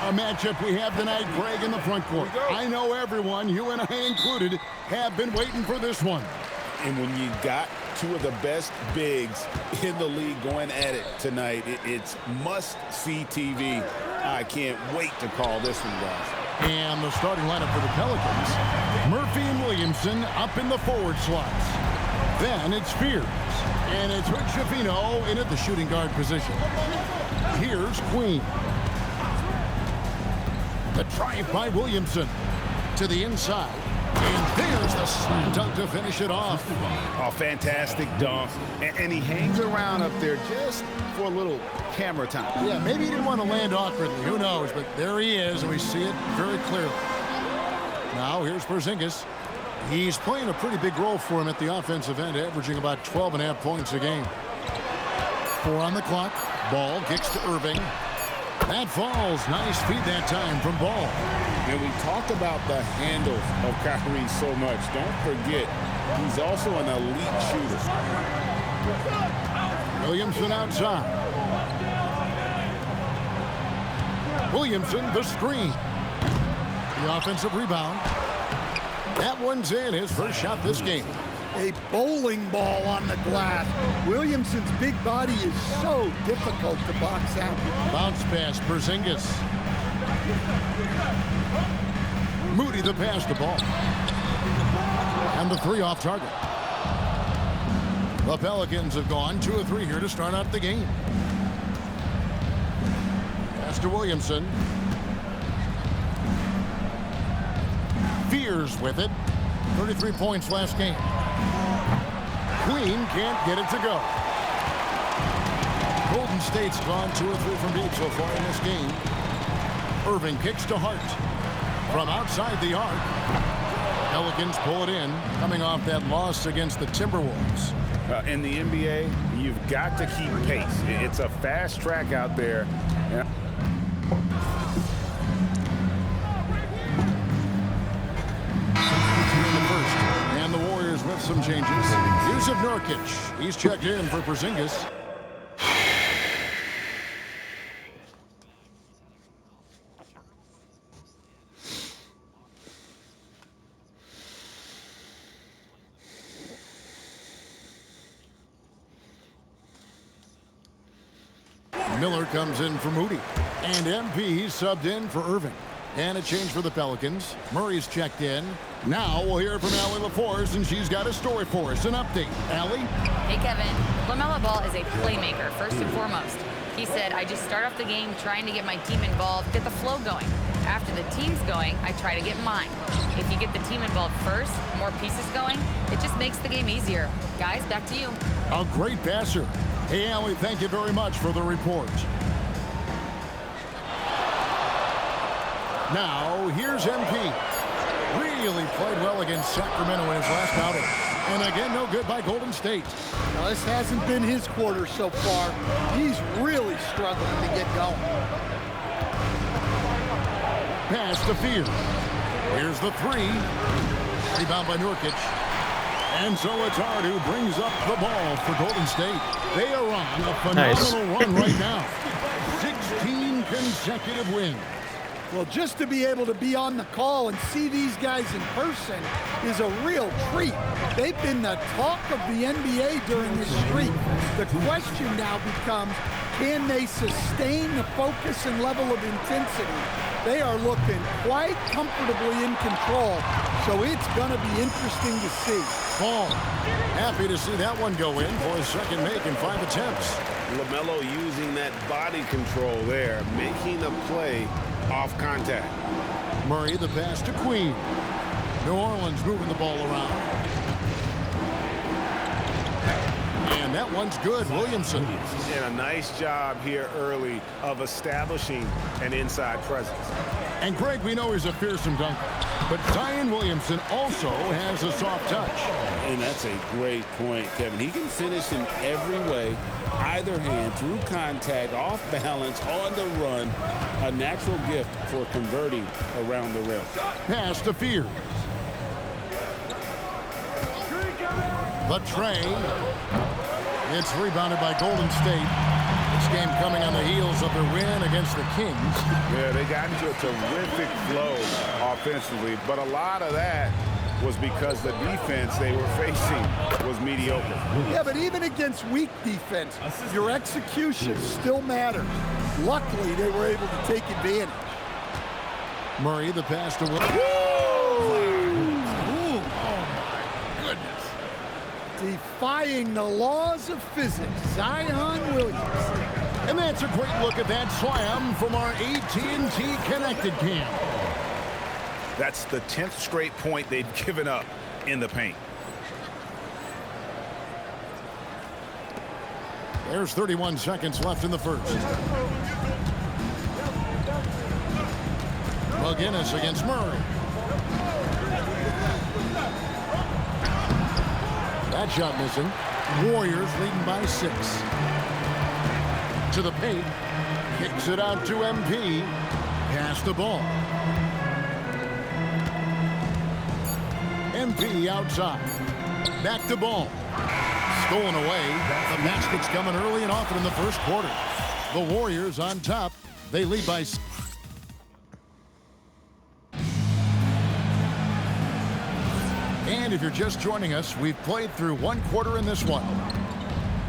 A matchup we have tonight, Greg, in the front court. I know everyone, you and I included, have been waiting for this one. And when you got two of the best bigs in the league going at it tonight, it's must-see TV. I can't wait to call this one, guys. And the starting lineup for the Pelicans, Murphy and Williamson up in the forward slots. Then it's Fears, and it's Rick Schifino in at the shooting guard position. Here's Queen. The drive by Williamson to the inside. And there's the slam dunk to finish it off. Oh, fantastic dunk. And he hangs around up there just for a little camera time. Yeah, maybe he didn't want to land awkwardly. Who knows? But there he is, and we see it very clearly. Now, here's Porzingis. He's playing a pretty big role for him at the offensive end, averaging about 12.5 points a game. 4 on the clock. Ball kicks to Irving. That falls. Nice feed that time from Ball. And we talk about the handle of Kyrie so much. Don't forget, he's also an elite shooter. Williamson outside. Williamson, the screen. The offensive rebound. That one's in. His first shot this game. A bowling ball on the glass. Williamson's big body is so difficult to box out. Bounce pass, Porzingis. Moody the pass to Ball. And the 3 off target. The Pelicans have gone 2 of 3 here to start out the game. Pass to Williamson. Fears with it. 33 points last game. Queen can't get it to go. Golden State's gone 2 or 3 from deep so far in this game. Irving kicks to Hart. From outside the arc. Pelicans pull it in, coming off that loss against the Timberwolves. In the NBA, you've got to keep pace. It's a fast track out there. And the Warriors with some changes. Use of Nurkic. He's checked in for Porzingis. Miller comes in for Moody. And MP subbed in for Irving. And a change for the Pelicans. Murray's checked in. Now we'll hear from Allie LaForce, and she's got a story for us. An update. Allie? Hey, Kevin. LaMelo Ball is a playmaker, first and foremost. He said, I just start off the game trying to get my team involved, get the flow going. After the team's going, I try to get mine. If you get the team involved first, more pieces going, it just makes the game easier. Guys, back to you. A great passer. Hey, Allie, thank you very much for the report. Now, here's MP. Really played well against Sacramento in his last outing. And again, no good by Golden State. Now, this hasn't been his quarter so far. He's really struggling to get going. Pass to Fears. Here's the 3. Rebound by Nurkic. And so it's Hart who brings up the ball for Golden State. They are on a phenomenal run right now. 16 consecutive wins. Well, just to be able to be on the call and see these guys in person is a real treat. They've been the talk of the NBA during this streak. The question now becomes, can they sustain the focus and level of intensity? They are looking quite comfortably in control, so it's going to be interesting to see. Ball. Happy to see that one go in for his second make in 5 attempts. LaMelo using that body control there, making a play off contact. Murray the pass to Queen. New Orleans moving the ball around. And that one's good. Williamson. And a nice job here early of establishing an inside presence. And Greg, we know he's a fearsome dunker, but Zion Williamson also has a soft touch. And that's a great point, Kevin. He can finish in every way, either hand, through contact, off balance, on the run. A natural gift for converting around the rim. Pass to Fears. The tray. It's rebounded by Golden State. This game coming on the heels of their win against the Kings. Yeah, they got into a terrific flow offensively, but a lot of that was because the defense they were facing was mediocre. Yeah, but even against weak defense, your execution still matters. Luckily, they were able to take advantage. Murray, the pass to Will. Oh, my goodness. Defying the laws of physics, Zion Williams. And that's a great look at that slam from our AT&T Connected Cam. That's the 10th straight point they've given up in the paint. There's 31 seconds left in the first. McGinnis against Murray. That shot missing. Warriors leading by 6. To the paint. Kicks it out to MP. Pass the ball. MP outside. Back to ball. Stolen away. The basket's coming early and often in the first quarter. The Warriors on top. They lead by 6. And if you're just joining us, we've played through one quarter in this one.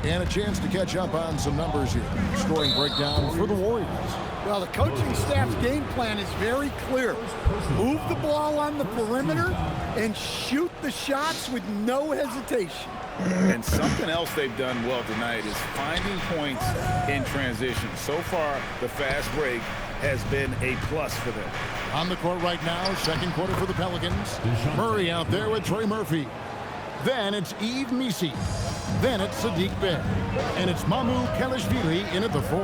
And a chance to catch up on some numbers here. Scoring breakdown for the Warriors. Well, the coaching staff's game plan is very clear. Move the ball on the perimeter and shoot the shots with no hesitation. And something else they've done well tonight is finding points in transition. So far, the fast break has been a plus for them. On the court right now, second quarter for the Pelicans. Murray out there with Trey Murphy. Then it's Yves Missi. Then it's Sadiq Bey. And it's Mamu Kelishvili in at the 4.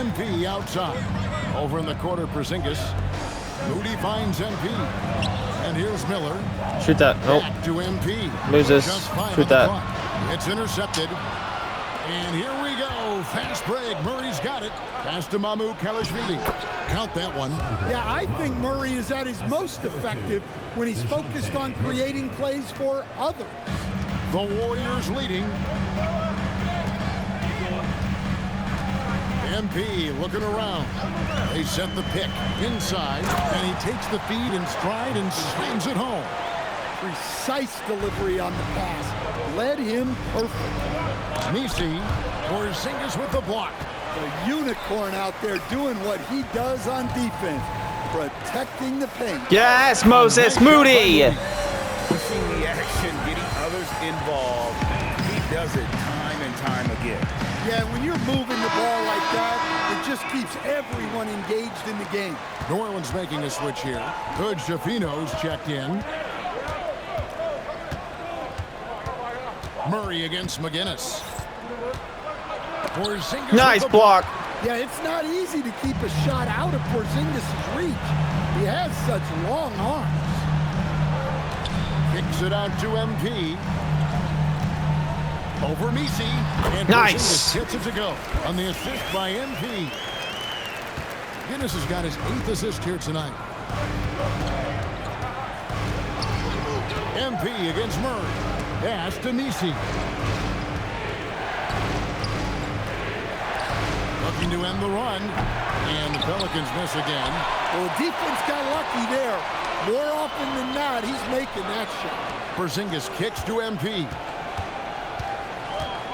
MP outside. Over in the corner, Porzingis. Moody finds MP. And here's Miller. Shoot that. Nope. Back to MP. Loses. Just 5 Shoot on the that. clock. It's intercepted. And here we go. Fast break. Murray's got it. Pass to Mamu Kelishvili. Count that one. Yeah, I think Murray is at his most effective when he's focused on creating plays for others. The Warriors leading. MP looking around. They set the pick inside, and he takes the feed in stride and slams it home. Precise delivery on the pass. Led him perfect. Missi, Porzingis with the block. The unicorn out there doing what he does on defense. Protecting the paint. Yes, Moses Moody. Pushing the action, getting others involved. He does it time and time again. Yeah, when you're moving the ball like that, it just keeps everyone engaged in the game. New Orleans making a switch here. Good Shafino's checked in. Murray against McGinnis. Porzingis Nice with the block. Yeah, it's not easy to keep a shot out of Porzingis' reach. He has such long arms. Kicks it out to MP. Over Missi. And Nice. Porzingis gets it to go on the assist by MP. Guinness has got his 8th assist here tonight. MP against Murray. Pass to Missi. Looking to end the run. And the Pelicans miss again. Well, the defense got lucky there. More often than not, he's making that shot. Porzingis kicks to MP.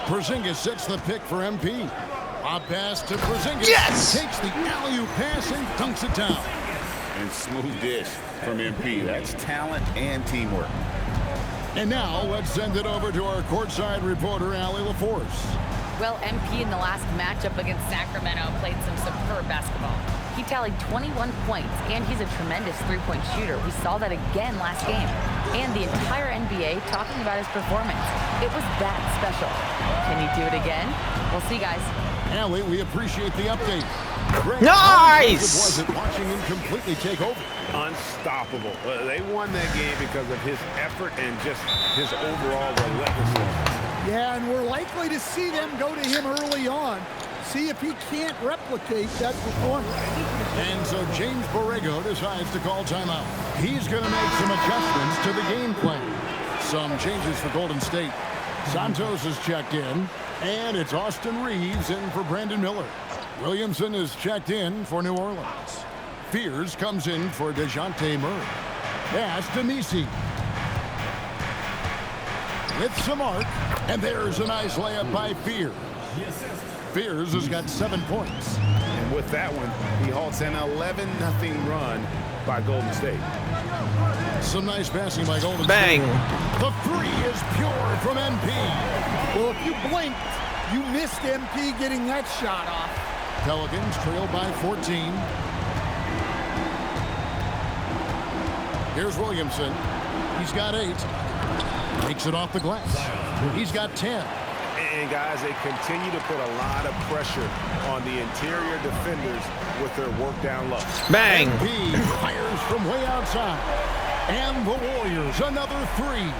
Porzingis sets the pick for MP. A pass to Porzingis. Yes! Takes the alley-oop pass and dunks it down. And smooth dish from MP. That's talent and teamwork. And now let's send it over to our courtside reporter, Allie LaForce. Well, MP in the last matchup against Sacramento played some superb basketball. He tallied 21 points, and he's a tremendous three-point shooter. We saw that again last game. And the entire NBA talking about his performance. It was that special. Can he do it again? We'll see, guys. Allie, we appreciate the update. Greg, Nice! was it watching him completely take over? Unstoppable. They won that game because of his effort and just his overall relentlessness. Yeah, and we're likely to see them go to him early on. See if he can't replicate that performance. And so James Borrego decides to call timeout. He's going to make some adjustments to the game plan. Some changes for Golden State. Santos is checked in, and it's Austin Reeves in for Brandon Miller. Williamson is checked in for New Orleans. Fears comes in for DeJounte Murray. Pass to Messi. With some arc, and there's a nice layup by Fears. Fears has got 7 points. And with that one, he halts an 11-0 run by Golden State. Some nice passing by Golden Bang. State. The three is pure from MP. Well, if you blinked, you missed MP getting that shot off. Pelicans trail by 14. Here's Williamson. He's got 8. Takes it off the glass. He's got 10. And guys, they continue to put a lot of pressure on the interior defenders with their work down low. Bang. MP fires from way outside. And the Warriors, another 3.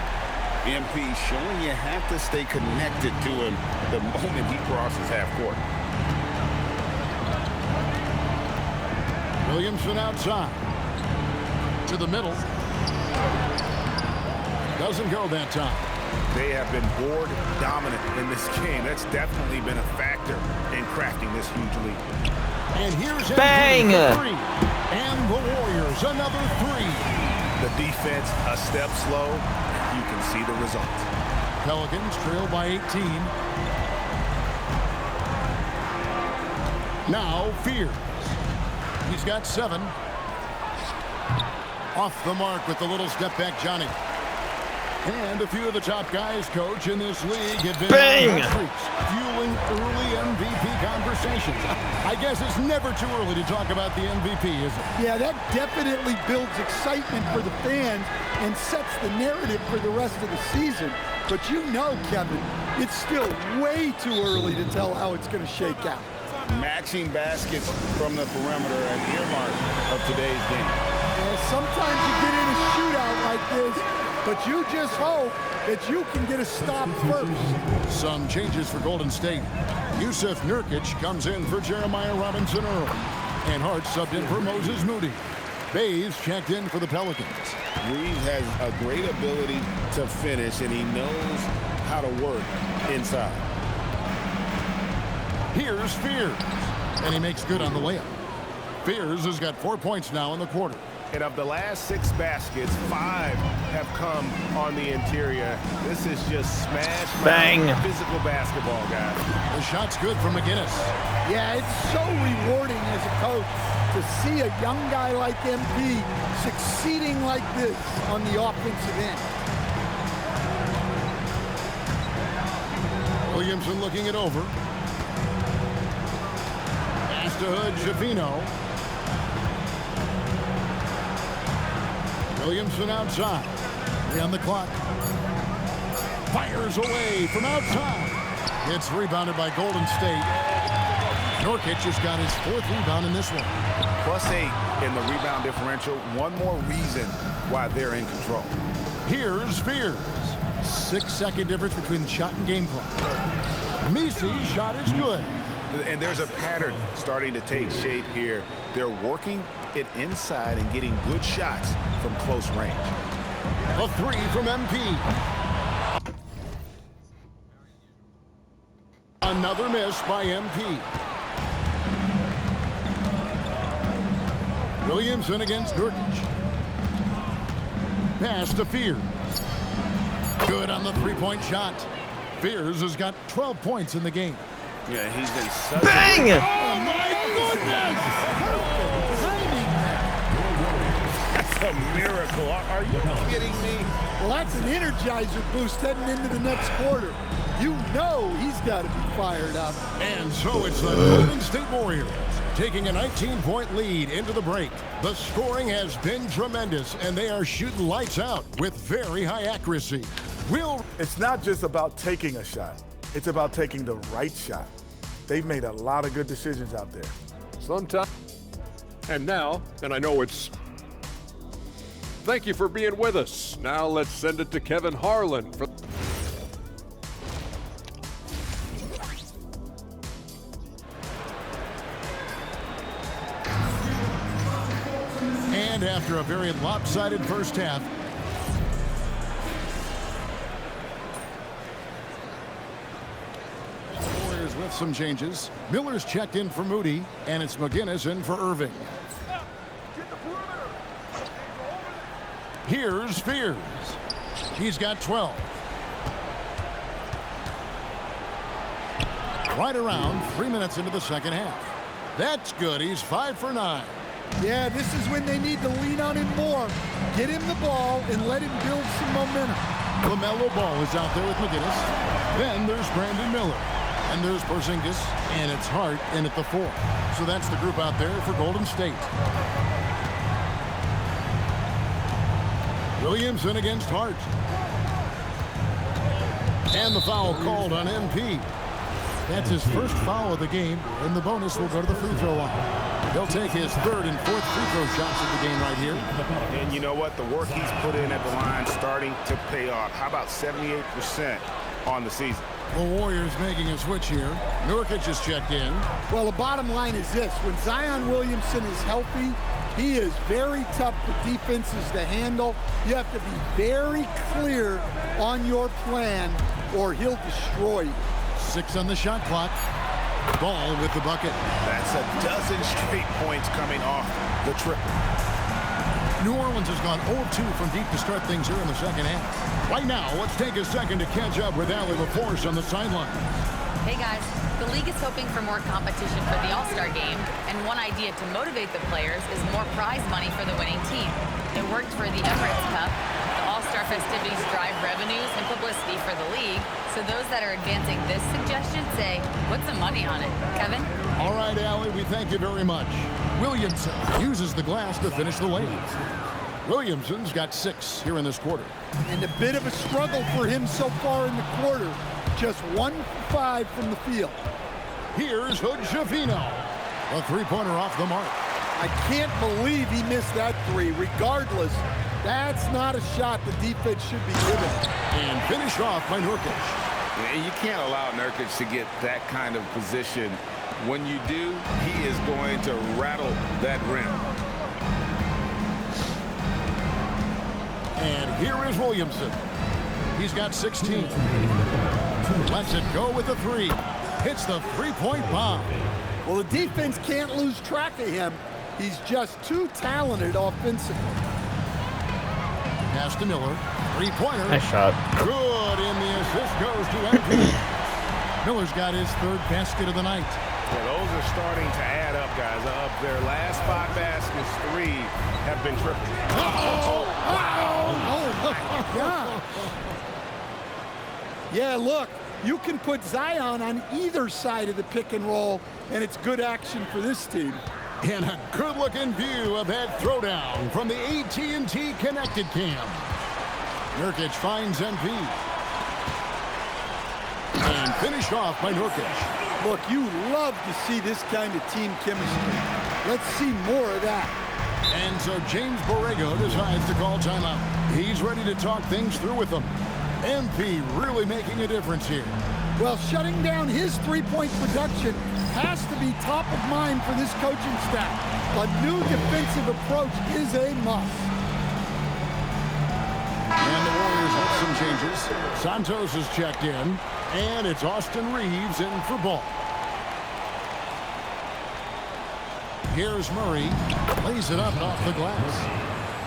MP showing you have to stay connected to him the moment he crosses half court. Williamson outside. To the middle. Doesn't go that time. They have been board dominant in this game. That's definitely been a factor in crafting this huge lead. And here's Bang! MP for 3. And the Warriors, another 3. The defense a step slow. You can see the result. Pelicans trail by 18. Now Fears. He's got 7. Off the mark with the little step back Johnny. And a few of the top guys, coach, in this league have been Bang! streaks, fueling early MVP conversations. I guess it's never too early to talk about the MVP, is it? Yeah, that definitely builds excitement for the fans and sets the narrative for the rest of the season. But you know, Kevin, it's still way too early to tell how it's going to shake out. Matching baskets from the perimeter, an earmark of today's game. And sometimes you get in a shootout like this, but you just hope that you can get a stop first. Some changes for Golden State. Yusuf Nurkic comes in for Jeremiah Robinson Earl. And Hart subbed in for Moses Moody. Bays checked in for the Pelicans. Reeves has a great ability to finish, and he knows how to work inside. Here's Fears. And he makes good on the layup. Fears has got 4 points now in the quarter. And of the last 6 baskets, 5 have come on the interior. This is just smash Bang. Physical basketball, guys. The shot's good from McGinnis. Yeah, it's so rewarding as a coach to see a young guy like MP succeeding like this on the offensive end. Williamson looking it over. Pass to Hood, Javino. Williamson outside. 3 on the clock. Fires away from outside. It's rebounded by Golden State. Nurkic just got his 4th rebound in this one. +8 in the rebound differential. One more reason why they're in control. Here's Fears. 6-second difference between shot and game clock. Messi's shot is good. And there's a pattern starting to take shape here. They're working it inside and getting good shots from close range. A 3 from MP. Another miss by MP. Williamson against Nurkic. Pass to Fears. Good on the 3-point shot. Fears has got 12 points in the game. Yeah, he's been such Bang! Oh, my goodness! That's a miracle. Are you kidding me? Well, that's an energizer boost heading into the next quarter. You know he's got to be fired up. And so it's the Golden State Warriors taking a 19-point lead into the break. The scoring has been tremendous, and they are shooting lights out with very high accuracy. It's not just about taking a shot. It's about taking the right shot. They've made a lot of good decisions out there. Sometimes. And now, and I know it's... Thank you for being with us. Now let's send it to Kevin Harlan for... And after a very lopsided first half, Warriors with some changes. Miller's checked in for Moody, and it's McGinnis in for Irving. Here's Spears. He's got 12. Right around 3 minutes into the second half. That's good. He's 5 for 9. Yeah, this is when they need to lean on him more. Get him the ball and let him build some momentum. LaMelo Ball is out there with McGinnis. Then there's Brandon Miller. And there's Porzingis. And it's Hart in at the 4. So that's the group out there for Golden State. Williamson against Hart. And the foul called on MP. That's his first foul of the game, and the bonus will go to the free throw line. He'll take his third and fourth free throw shots of the game right here. And you know what? The work he's put in at the line starting to pay off. How about 78% on the season? The Warriors making a switch here. Nurkic is checked in. Well, the bottom line is this. When Zion Williamson is healthy, he is very tough for defenses to handle. You have to be very clear on your plan, or he'll destroy you. 6 on the shot clock. Ball with the bucket. That's a dozen straight points coming off the trip. New Orleans has gone 0-2 from deep to start things here in the second half. Right now, let's take a second to catch up with Allie LaForce on the sideline. Hey guys, the league is hoping for more competition for the All-Star game, and one idea to motivate the players is more prize money for the winning team. It worked for the Emirates Cup. The All-Star festivities drive revenues and publicity for the league, so those that are advancing this suggestion say, put some money on it. Kevin? All right, Allie, we thank you very much. Williamson uses the glass to finish the lane. Williamson's got 6 here in this quarter. And a bit of a struggle for him so far in the quarter. Just 1 for 5 from the field. Here's Hood Schifino. A three-pointer off the mark. I can't believe he missed that 3. Regardless, that's not a shot the defense should be given. And finished off by Nurkic. You can't allow Nurkic to get that kind of position. When you do, he is going to rattle that rim. And here is Williamson. He's got 16. Lets it go with the 3. Hits the three-point bomb. Well, the defense can't lose track of him. He's just too talented offensively. Pass to Miller. Three-pointer. Nice shot. Good, and the assist goes to MP. Miller's got his 3rd basket of the night. Well, those are starting to add up, guys. Of their last 5 baskets, 3 have been triple. Yeah. Yeah, look, you can put Zion on either side of the pick and roll, and it's good action for this team. And a good-looking view of that throwdown from the AT&T Connected Cam. Nurkic finds MP. And finished off by Nurkic. Look, you love to see this kind of team chemistry. Let's see more of that. And so James Borrego decides to call timeout. He's ready to talk things through with them. MP really making a difference here. Well, shutting down his three-point production has to be top of mind for this coaching staff. A new defensive approach is a must. And the Warriors have some changes. Santos is checked in, and it's Austin Reeves in for Ball. Here's Murray. Lays it up off the glass.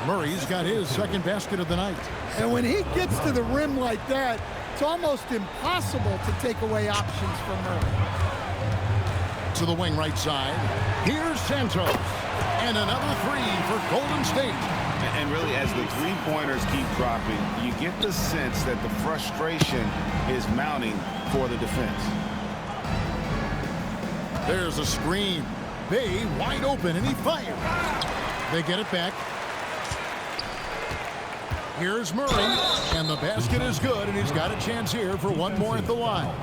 Murray's got his 2nd basket of the night. And when he gets to the rim like that, it's almost impossible to take away options from Murray. To the wing right side. Here's Santos. And another 3 for Golden State. And really, as the three-pointers keep dropping, you get the sense that the frustration is mounting for the defense. There's a screen. Bay wide open, and he fires. They get it back. Here's Murray, and the basket is good, and he's got a chance here for one more at the line.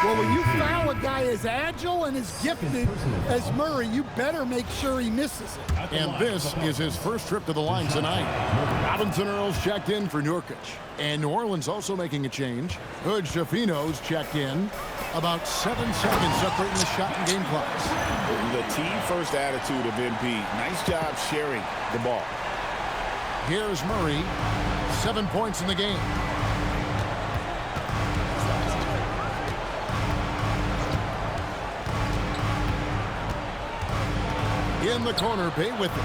Well, when you foul a guy as agile and as gifted as Murray, you better make sure he misses it. And this is his first trip to the line tonight. Robinson Earls checked in for Nurkic. And New Orleans also making a change. Hood Schifino's checked in. About 7 seconds separating the shot and game clocks. The team-first attitude of MP. Nice job sharing the ball. Here's Murray. 7 points in the game. In the corner, Bay with it.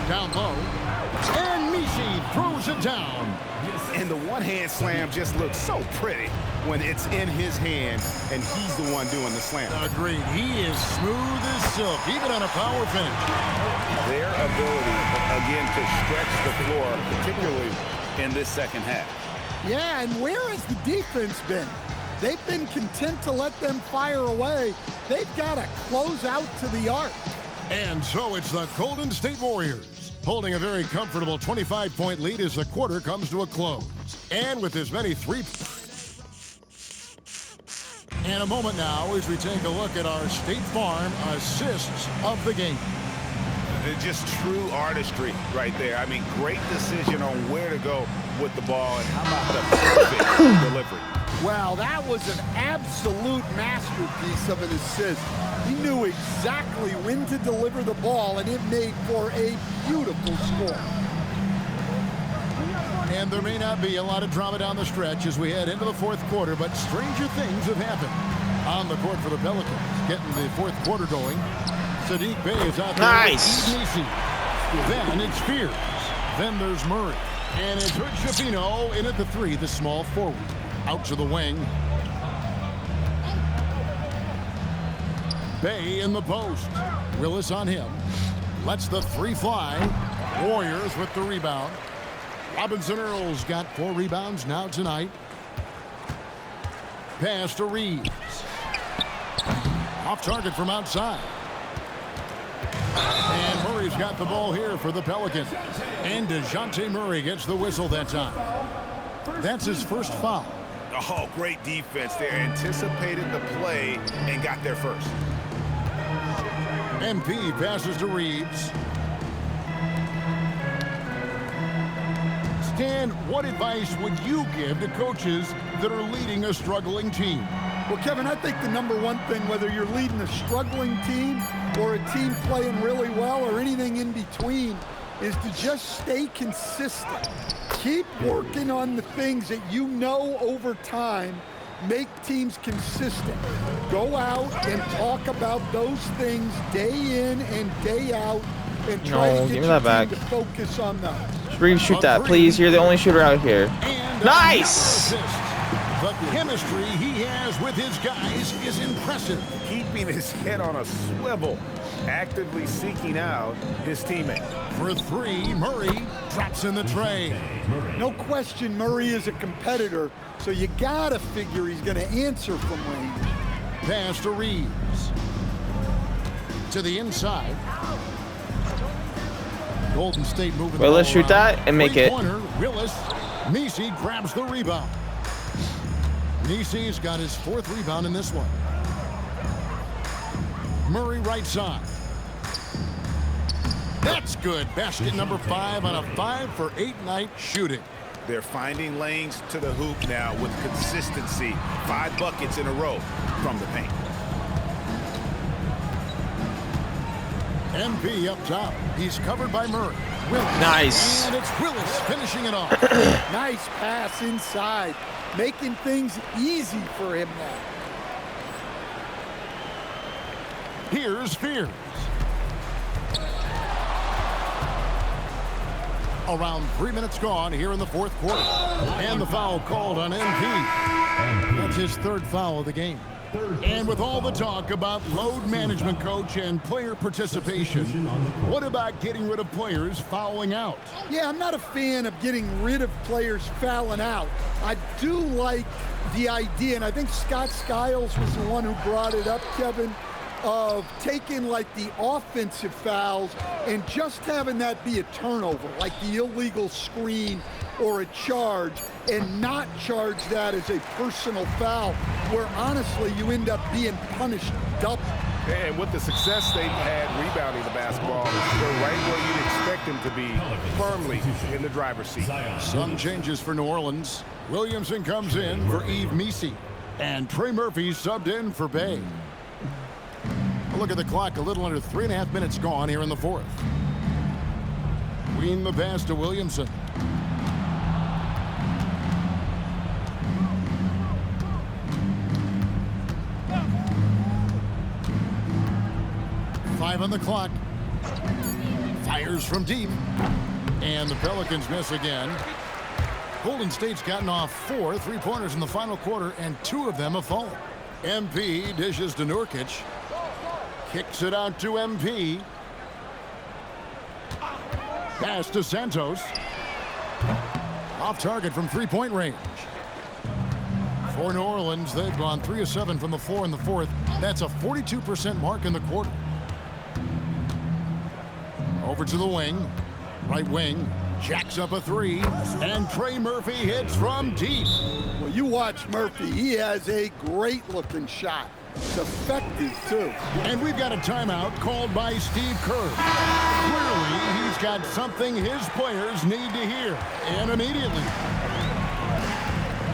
Down low. And Misi throws it down. And the one-hand slam just looks so pretty when it's in his hand and he's the one doing the slam. Agreed. He is smooth as silk, even on a power finish. Their ability, again, to stretch the floor, particularly in this second half. Yeah, and where has the defense been? They've been content to let them fire away. They've got to close out to the arc. And so it's the Golden State Warriors holding a very comfortable 25-point lead as the quarter comes to a close. And with as many and a moment now as we take a look at our State Farm assists of the game. Just true artistry right there. I mean, great decision on where to go with the ball, and how about the perfect delivery. Well, that was an absolute masterpiece of an assist. He knew exactly when to deliver the ball, and it made for a beautiful score. And there may not be a lot of drama down the stretch as we head into the fourth quarter, but stranger things have happened. On the court for the Pelicans, getting the fourth quarter going. Sadiq Bey is out there. Nice. Then it's Spears. Then there's Murray. And it's Hood-Schifino in at the three, the small forward. Out to the wing. Bey in the post. Willis on him. Lets the three fly. Warriors with the rebound. Robinson Earl's got 4 rebounds now tonight. Pass to Reeves. Off target from outside. And Murray's got the ball here for the Pelicans. And DeJounte Murray gets the whistle that time. That's his first foul. Oh, great defense there. Anticipated the play and got there first. MP passes to Reeves. Stan, what advice would you give to coaches that are leading a struggling team? Well, Kevin, I think the number one thing, whether you're leading a struggling team or a team playing really well or anything in between, is to just stay consistent. Keep working on the things that you know over time make teams consistent. Go out and talk about those things day in and day out and try to get your team to focus on those. Reeves, shoot that, please. You're the only shooter out here. Nice! The chemistry he has with his guys is impressive. Keeping his head on a swivel, actively seeking out his teammate. For 3, Murray drops in the tray. No question Murray is a competitor, so you gotta figure he's gonna answer from range. Pass to Reeves. To the inside. Golden State moving. Willis, shoot that and make it. Corner, Willis. Misi grabs the rebound. Misi's got his 4th rebound in this one. Murray right side. That's good. Basket number 5 on a 5-for-8 night shooting. They're finding lanes to the hoop now with consistency. 5 buckets in a row from the paint. MP up top. He's covered by Murray. Willis. Nice. And it's Willis finishing it off. Nice pass inside, making things easy for him now. Here's Spears. Around 3 minutes gone here in the fourth quarter. And the foul called on MP. That's his 3rd foul of the game. And with all the talk about load management, coach, and player participation, what about getting rid of players fouling out? Yeah, I'm not a fan of getting rid of players fouling out. I do like the idea, and I think Scott Skiles was the one who brought it up, Kevin, of taking like the offensive fouls and just having that be a turnover, like the illegal screen or a charge, and not charge that as a personal foul, where honestly you end up being punished double. And with the success they've had rebounding the basketball, they're right where you'd expect them to be, firmly in the driver's seat. Some changes for New Orleans. Williamson comes in for Yves Misi, and Trey Murphy subbed in for Bey. Look at the clock, a little under 3.5 minutes gone here in the fourth. Queen the pass to Williamson. 5 on the clock. Fires from deep. And the Pelicans miss again. Golden State's gotten off 4 3-pointers in the final quarter, and 2 of them have fallen. MP dishes to Nurkic. Kicks it out to MP. Pass to Santos. Off target from 3-point range. For New Orleans, they've gone 3 of 7 from the floor in the fourth. That's a 42% mark in the quarter. Over to the wing. Right wing. Jacks up a 3. And Trey Murphy hits from deep. Well, you watch Murphy. He has a great-looking shot. It's effective, too. And we've got a timeout called by Steve Kerr. Clearly, he's got something his players need to hear. And immediately.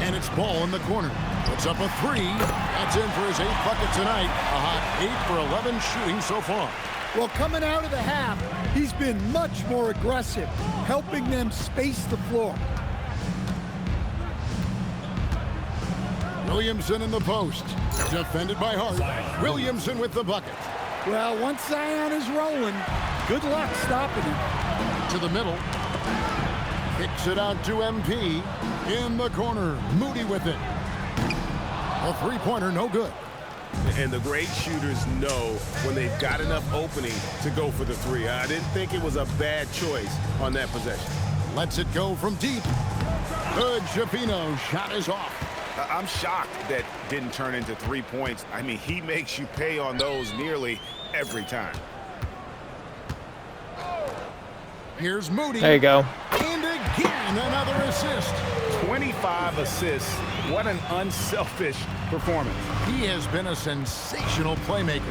And it's ball in the corner. Puts up a 3. That's in for his 8th bucket tonight. A hot 8 for 11 shooting so far. Well, coming out of the half, he's been much more aggressive, helping them space the floor. Williamson in the post. Defended by Hart. Williamson with the bucket. Well, once Zion is rolling, good luck stopping him. To the middle. Kicks it out to MP. In the corner. Moody with it. A 3-pointer, no good. And the great shooters know when they've got enough opening to go for the 3. I didn't think it was a bad choice on that possession. Lets it go from deep. Good. Shapino. Shot is off. I'm shocked that didn't turn into 3 points. I mean, he makes you pay on those nearly every time. Here's Moody. There you go. And again, another assist. 25 assists. What an unselfish performance. He has been a sensational playmaker.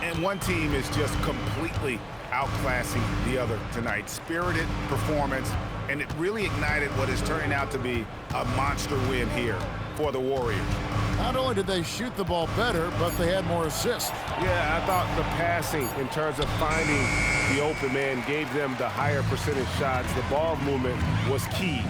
And one team is just completely outclassing the other tonight. Spirited performance, and it really ignited what is turning out to be a monster win here for the Warriors. Not only did they shoot the ball better, but they had more assists. Yeah, I thought the passing in terms of finding the open man gave them the higher percentage shots. The ball movement was key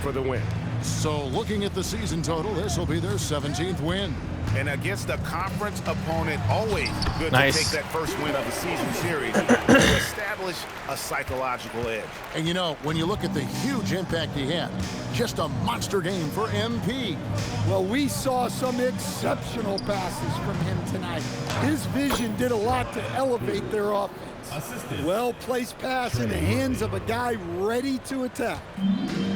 for the win. So looking at the season total, this will be their 17th win. And against a conference opponent, always good Nice. to take that first win of the season series to establish a psychological edge. And you know, when you look at the huge impact he had, just a monster game for MP. Well, we saw some exceptional passes from him tonight. His vision did a lot to elevate their offense. Well-placed pass in the hands of a guy ready to attack.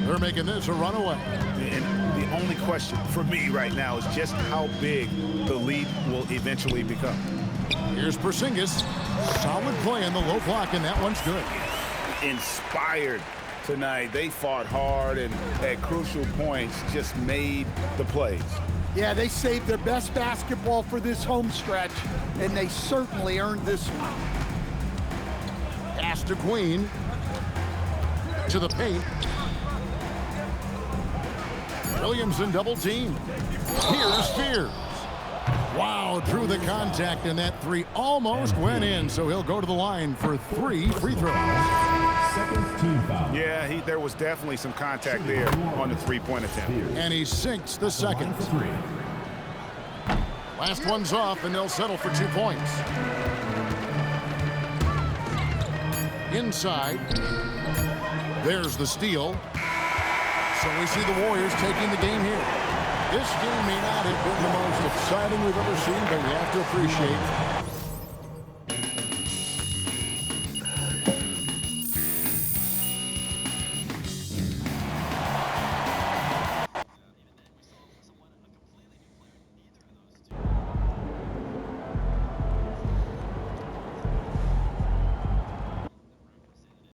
They're making this a runaway. And the only question for me right now is just how big the lead will eventually become. Here's Porzingis. Solid play in the low block, and that one's good. Inspired tonight. They fought hard and at crucial points just made the plays. Yeah, they saved their best basketball for this home stretch, and they certainly earned this one. Pass to Queen. To the paint. Williamson double team. Here's Spears. Wow, through the contact, and that 3 almost went in, so he'll go to the line for 3 free throws. Yeah, there was definitely some contact there on the 3-point attempt. And he sinks the second. Last one's off, and they'll settle for 2 points. Inside. There's the steal. So we see the Warriors taking the game here. This game may not have been the most exciting we've ever seen, but we have to appreciate